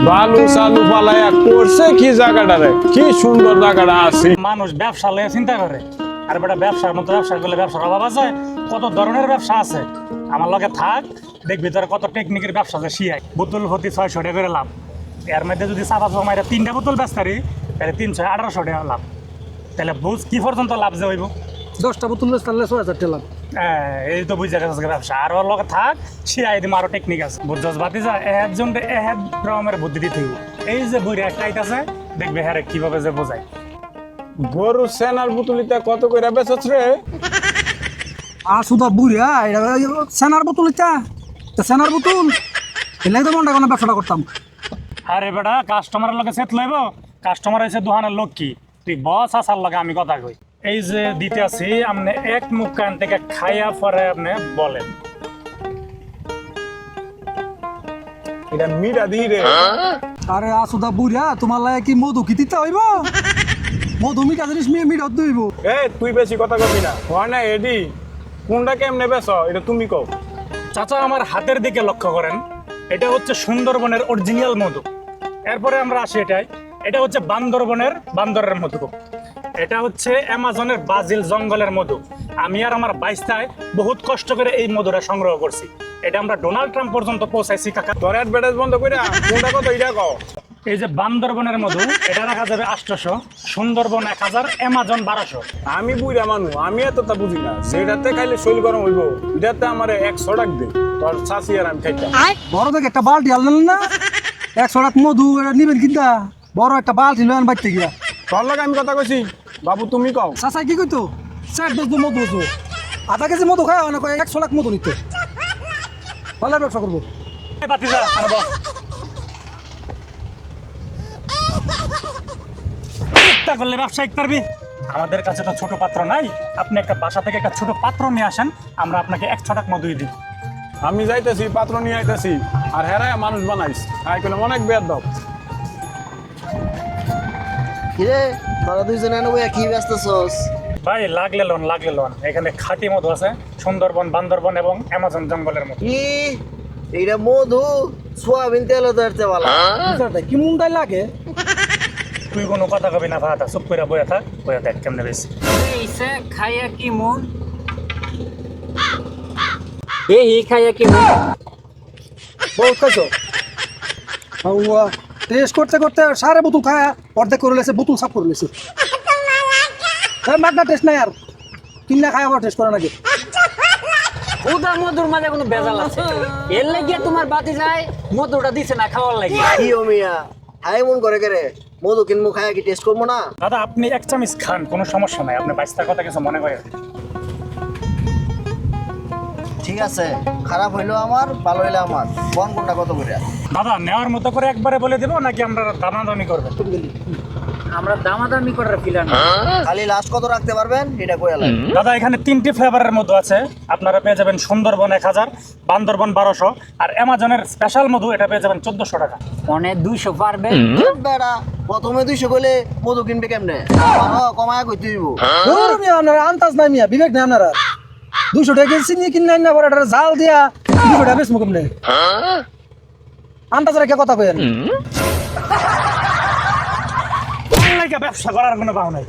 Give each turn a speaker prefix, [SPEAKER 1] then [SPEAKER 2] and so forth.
[SPEAKER 1] বালু চালু পালাইয়া করছে কি জায়গাটা রে, কি সুন্দর জায়গাটা আছে।
[SPEAKER 2] মানুষ ব্যবসা লয়ে চিন্তা করে, আর বেটা ব্যবসার মতো ব্যবসা করলে ব্যবসার অভাব আছে। কত ধরনের ব্যবসা আছে, আমার লগে থাক দেখবি তোর কত টেকনিকের ব্যবসা আছে। শিয়াই বোতল প্রতি 600 টাকা করে লাভ, এর মধ্যে যদি চাপা জমাইরা 3টা বোতল বেচতারি তাহলে 300-1800 টাকা লাভ। তাহলে বুঝ কি পর্যন্ত লাভ যে হইব।
[SPEAKER 3] 10টা বোতল বেচলে 6000 টাকা লাভ।
[SPEAKER 2] এই তো বুঝা গেছে ব্যবসা। আর ওর লগে থাক শিয়াই দিম, আরো টেকনিক আছে। বুঝছস বাতিজা, একজন এহেদ রকমের বুদ্ধি দিতে হইব। এই যে বইরা একটা আইতাছে দেখবে হ্যাঁ কিভাবে যে বোঝায়।
[SPEAKER 1] গরু সেনার বুতুলিতে কত করে বেচছ রে?
[SPEAKER 3] সুদা বুড়িয়া এটা সেনার বোতল সেনার বোতল এলে তো মনটা কোনো ব্যবসাটা করতাম।
[SPEAKER 2] আরে বেটা কাস্টমারের লগে সেট লইব, কাস্টমার হইছে দোকানের লোক। কি তুই বস আসার লগে আমি কথা কই। এই যে দিতে আছি আপনি এক মুখ কান থেকে খাইয়া পরে আপনি বলেন।
[SPEAKER 1] এটা মিরা দি রে।
[SPEAKER 3] আরে সুদা বুড়িয়া তোমার লাগে কি মধু কি দিতে হইব? মধু মিঠা জিনিস মিঠা দইব।
[SPEAKER 1] তুই বেশি কথা কবি না, হয় না এডি কোনটা কেমনে বেচ এটা তুমি কও।
[SPEAKER 2] চাচা আমার হাতের দিকে লক্ষ্য করেন, এটা হচ্ছে সুন্দরবনের অরিজিনাল মধু। এরপরে আমরা আসি এটাই, এটা হচ্ছে বান্দরবনের বান্দরের মধু। এটা হচ্ছে অ্যামাজনের ব্রাজিল জঙ্গলের মধু। আমি আর আমার বাইস্তায় বহুত কষ্ট করে এই মধুটা সংগ্রহ করছি। এটা আমরা ডোনাল্ড ট্রাম্প পর্যন্ত পৌঁছাইছি কাকা।
[SPEAKER 1] তোর অ্যাডভার্টাইজ বন্ধ করে কোনটা কত এটা কও।
[SPEAKER 2] এই যে বান্দরবনের মধু, এটা রাখা যাবে 800, সুন্দরবন 1000, অ্যামাজন 1200।
[SPEAKER 1] আমি বুঝা মানু, আমি এতটা বুঝি না। যেটাতে খাইলে শৈল গরম হইব এটাতে আমার 100 টাকা দে, তোর চাষি আর আমি খাইতাম।
[SPEAKER 3] বড় দেখে একটা বালতি আনলেন না, 100 টাকা মধু এটা নিবেন কিনা? বড় একটা বালতি লয়েন বাইতে গিয়া।
[SPEAKER 1] তোর লগে আমি কথা কইছি, বাবু তুমি কও।
[SPEAKER 3] চাচা কি কইতো? 60 বেচবো মধু বেচবো, আধা কেজি মধু খায় অনেক 100 লাখ মধু নিতে। ভালো ব্যবসা করবো।
[SPEAKER 2] বাতিজা আনবো। চিন্তা করলে ব্যবসায়িক পারবি। আমাদের কাছে তো ছোট পাত্র নাই, আপনি একটা বাসা থেকে একটা ছোট পাত্র নিয়ে আসেন, আমরা আপনাকে 100 টাকা মধুই দিই।
[SPEAKER 1] আমি যাইতেছি, পাত্র নিয়ে আইতেছি, আর হেরায় মানুষ বানাইস। আই কইলাম অনেক বেদ দাও।
[SPEAKER 4] কিরে তোরা দুইজনে বইয়া কি ব্যস্ত ছোস?
[SPEAKER 2] ভাই লাগলে লোন এখানে খাঁটি মধু আছে, সুন্দরবন, বান্দরবন এবং অ্যামাজন জঙ্গলের মধু।
[SPEAKER 4] কি এইটা মধু? সোয়াবিন তেল ধরতে বলা
[SPEAKER 3] কি মুন্ডাই লাগে?
[SPEAKER 2] তুই কোনো কথা কবি না, ভাতা চুপ করে বইয়া থাক, বইয়া দেখ কেমনে বেশি।
[SPEAKER 5] এইসে খাইয়া কি মন এই খাইয়া কি মন
[SPEAKER 3] বহুত খাইছো? টেস্ট করতে করতে সারে বোতল খায় অর্ধেক করে লেছে, বোতল সাফ করে লেছে। মাগনা টেস্ট নাই আর কিনা খায় আবার টেস্ট করে নাকি?
[SPEAKER 5] উদা মধুর মাঝে কোনো বেজাল আছে? এর লাগিয়ে তোমার বাতি যায় মধুটা দিছে না খাওয়ার লাগে।
[SPEAKER 4] কি ও মিয়া হাই মন করে করে মধু কিনবো খায়া কি টেস্ট করবো না?
[SPEAKER 2] দাদা আপনি 1 চামচ খান, কোনো সমস্যা নাই। আপনি বাইস্তার কথা কিছু মনে করেন।
[SPEAKER 4] ঠিক আছে, খারাপ হইলো আমার, ভালো হইলো আমার। কোন কোনটা কত করে?
[SPEAKER 2] দাদা নেওয়ার মতো করে একবারে বলে দেবো নাকি আমরা দামাদামি করবেন?
[SPEAKER 5] আমরা দামাদামি করার ফিলার না।
[SPEAKER 4] খালি লাস্ট কত রাখতে পারবেন এটা কইয়া লাগে।
[SPEAKER 2] দাদা এখানে 3টি ফ্লেভারের মধু আছে, আপনারা পেয়ে যাবেন সুন্দরবন 1000, বান্দরবন 1200, আর অ্যামাজনের স্পেশাল মধু এটা পেয়ে যাবেন 1400 টাকা।
[SPEAKER 5] অনেক 200 পারবে।
[SPEAKER 4] বেড়া প্রথমে 200 কইলে মধু কিনবে কেমনে? কমায়া কইতে দিব।
[SPEAKER 3] মিয়া আপনারা আন্তাজ নাই, মিয়া বিবেক নাই আপনারা। 200 টাকা চিনি কিনে না পরে এটা জাল দিয়া 200 টাকা বেচমু কেমনে? আন্তাজ রেখে কথা কইেন।
[SPEAKER 2] ব্যবসা করার কোনো ভাব নাই।